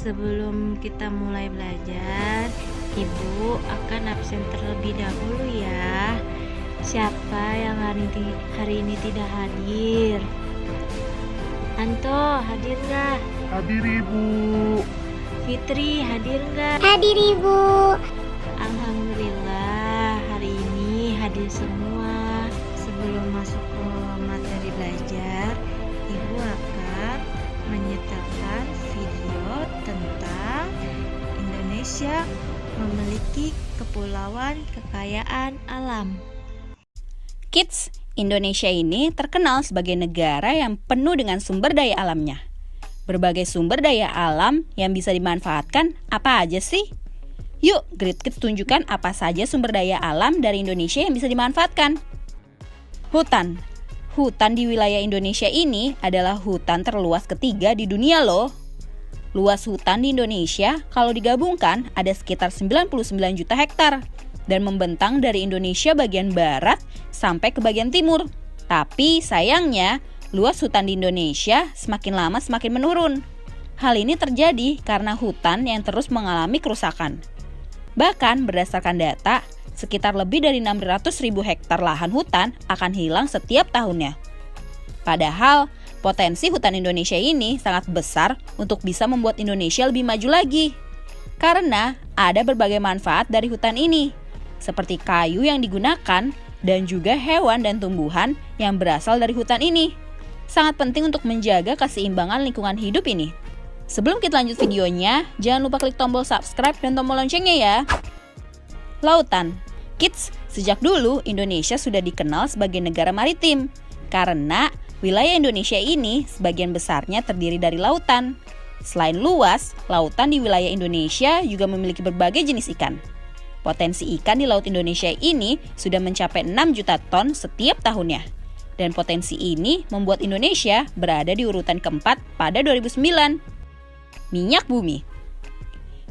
Sebelum kita mulai belajar, Ibu akan absen terlebih dahulu ya. Siapa yang hari ini tidak hadir? Anto, hadir nggak? Hadir Ibu. Fitri, hadir nggak? Hadir Ibu. Alhamdulillah, hari ini hadir semua. Sebelum masuk ke materi belajar, Ibu akan menyetelkan video tentang Indonesia memiliki kepulauan kekayaan alam. Kids, Indonesia ini terkenal sebagai negara yang penuh dengan sumber daya alamnya. Berbagai sumber daya alam yang bisa dimanfaatkan apa aja sih? Yuk, Great Kids tunjukkan apa saja sumber daya alam dari Indonesia yang bisa dimanfaatkan. Hutan. Hutan di wilayah Indonesia ini adalah hutan terluas ketiga di dunia loh. Luas hutan di Indonesia kalau digabungkan ada sekitar 99 juta hektar dan membentang dari Indonesia bagian barat sampai ke bagian timur. Tapi sayangnya, luas hutan di Indonesia semakin lama semakin menurun. Hal ini terjadi karena hutan yang terus mengalami kerusakan. Bahkan berdasarkan data, sekitar lebih dari 600.000 hektar lahan hutan akan hilang setiap tahunnya. Padahal, potensi hutan Indonesia ini sangat besar untuk bisa membuat Indonesia lebih maju lagi. Karena ada berbagai manfaat dari hutan ini, seperti kayu yang digunakan dan juga hewan dan tumbuhan yang berasal dari hutan ini. Sangat penting untuk menjaga keseimbangan lingkungan hidup ini. Sebelum kita lanjut videonya, jangan lupa klik tombol subscribe dan tombol loncengnya ya. Lautan. Kids, sejak dulu Indonesia sudah dikenal sebagai negara maritim karena wilayah Indonesia ini sebagian besarnya terdiri dari lautan. Selain luas, lautan di wilayah Indonesia juga memiliki berbagai jenis ikan. Potensi ikan di Laut Indonesia ini sudah mencapai 6 juta ton setiap tahunnya. Dan potensi ini membuat Indonesia berada di urutan keempat pada 2009. Minyak bumi.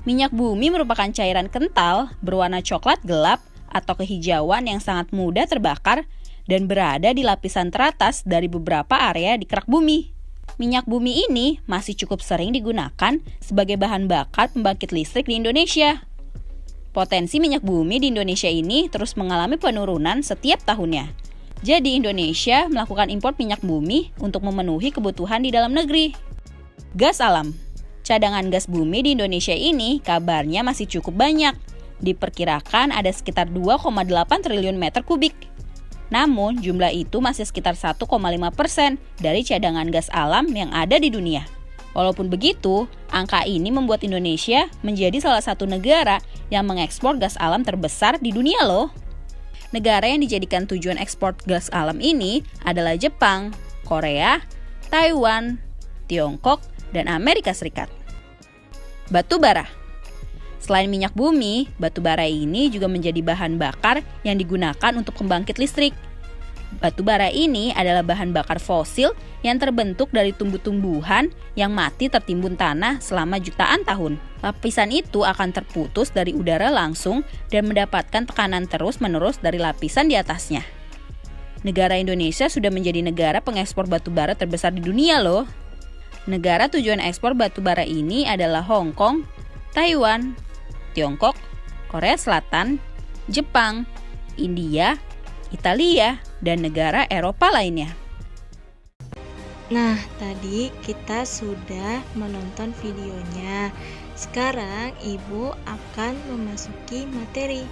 Minyak bumi merupakan cairan kental berwarna coklat gelap atau kehijauan yang sangat mudah terbakar dan berada di lapisan teratas dari beberapa area di kerak bumi. Minyak bumi ini masih cukup sering digunakan sebagai bahan bakar pembangkit listrik di Indonesia. Potensi minyak bumi di Indonesia ini terus mengalami penurunan setiap tahunnya. Jadi Indonesia melakukan impor minyak bumi untuk memenuhi kebutuhan di dalam negeri. Gas alam. Cadangan gas bumi di Indonesia ini kabarnya masih cukup banyak. Diperkirakan ada sekitar 2,8 triliun meter kubik. Namun jumlah itu masih sekitar 1,5% dari cadangan gas alam yang ada di dunia. Walaupun begitu, angka ini membuat Indonesia menjadi salah satu negara yang mengekspor gas alam terbesar di dunia loh. Negara yang dijadikan tujuan ekspor gas alam ini adalah Jepang, Korea, Taiwan, Tiongkok, dan Amerika Serikat. Batu bara. Selain minyak bumi, batu bara ini juga menjadi bahan bakar yang digunakan untuk pembangkit listrik. Batu bara ini adalah bahan bakar fosil yang terbentuk dari tumbuh-tumbuhan yang mati tertimbun tanah selama jutaan tahun. Lapisan itu akan terputus dari udara langsung dan mendapatkan tekanan terus-menerus dari lapisan di atasnya. Negara Indonesia sudah menjadi negara pengekspor batu bara terbesar di dunia loh. Negara tujuan ekspor batu bara ini adalah Hong Kong, Taiwan, Tiongkok, Korea Selatan, Jepang, India, Italia, dan negara Eropa lainnya. Nah, tadi kita sudah menonton videonya. Sekarang Ibu akan memasuki materi.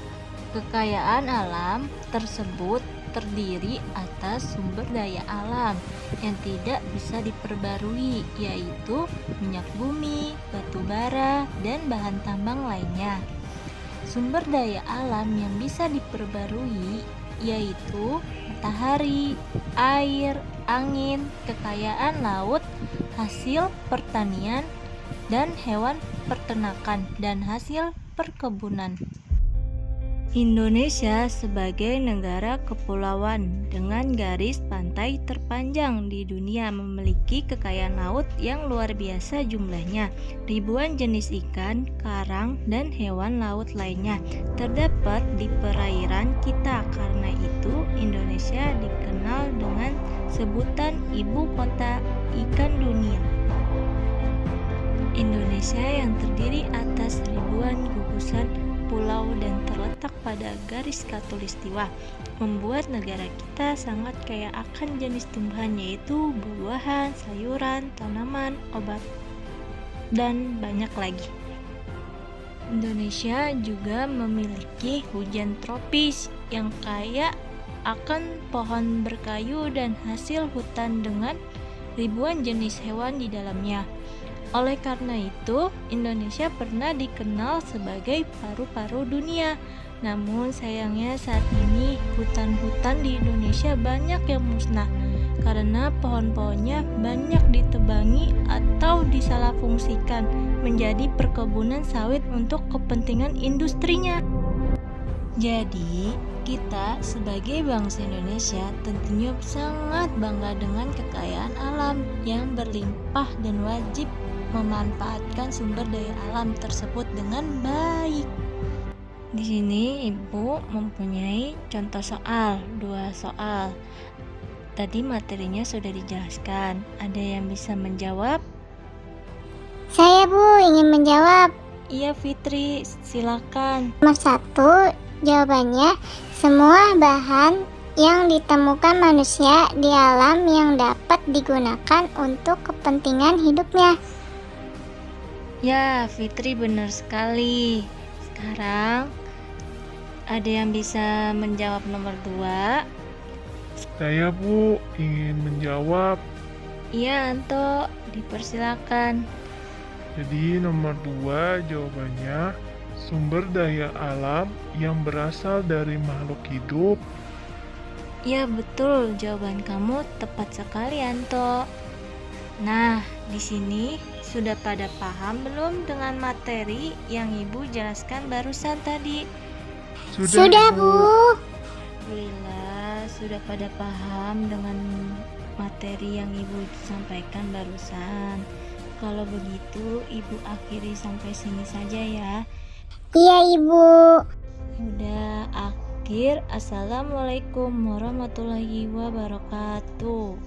Kekayaan alam tersebut terdiri atas sumber daya alam yang tidak bisa diperbarui, yaitu minyak bumi, batu bara, dan bahan tambang lainnya. Sumber daya alam yang bisa diperbarui yaitu matahari, air, angin, kekayaan laut, hasil pertanian, dan hewan peternakan, dan hasil perkebunan. Indonesia sebagai negara kepulauan dengan garis pantai terpanjang di dunia memiliki kekayaan laut yang luar biasa jumlahnya. Ribuan jenis ikan, karang, dan hewan laut lainnya terdapat di perairan kita. Karena itu, Indonesia dikenal dengan sebutan ibu kota ikan dunia. Indonesia yang terdiri atas ribuan gugusan pulau dan terletak pada garis khatulistiwa membuat negara kita sangat kaya akan jenis tumbuhan, yaitu buah-buahan, sayuran, tanaman, obat, dan banyak lagi. Indonesia juga memiliki hujan tropis yang kaya akan pohon berkayu dan hasil hutan dengan ribuan jenis hewan di dalamnya. Oleh karena itu, Indonesia pernah dikenal sebagai paru-paru dunia. Namun sayangnya saat ini hutan-hutan di Indonesia banyak yang musnah karena pohon-pohonnya banyak ditebangi atau disalahfungsikan menjadi perkebunan sawit untuk kepentingan industrinya. Jadi, kita sebagai bangsa Indonesia tentunya sangat bangga dengan kekayaan alam yang berlimpah dan wajib memanfaatkan sumber daya alam tersebut dengan baik. Di sini Ibu mempunyai contoh soal, 2 soal. Tadi materinya sudah dijelaskan. Ada yang bisa menjawab? Saya Bu ingin menjawab. Iya Fitri, silakan. Nomor 1, jawabannya semua bahan yang ditemukan manusia di alam yang dapat digunakan untuk kepentingan hidupnya. Ya, Fitri benar sekali. Sekarang ada yang bisa menjawab nomor 2? Saya Bu ingin menjawab. Iya Anto, dipersilakan. Jadi nomor 2 jawabannya sumber daya alam yang berasal dari makhluk hidup. Ya betul, jawaban kamu tepat sekali Anto. Nah, di sini sudah pada paham belum dengan materi yang Ibu jelaskan barusan tadi? Sudah Bu. Alhamdulillah, sudah pada paham dengan materi yang Ibu sampaikan barusan. Kalau begitu, Ibu akhiri sampai sini saja ya. Iya Ibu. Udah akhir. Assalamualaikum warahmatullahi wabarakatuh.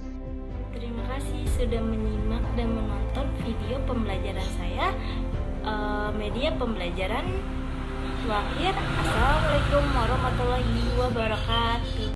Terima kasih sudah menyimak dan menonton video pembelajaran saya, media pembelajaran. Akhir. Assalamualaikum warahmatullahi wabarakatuh.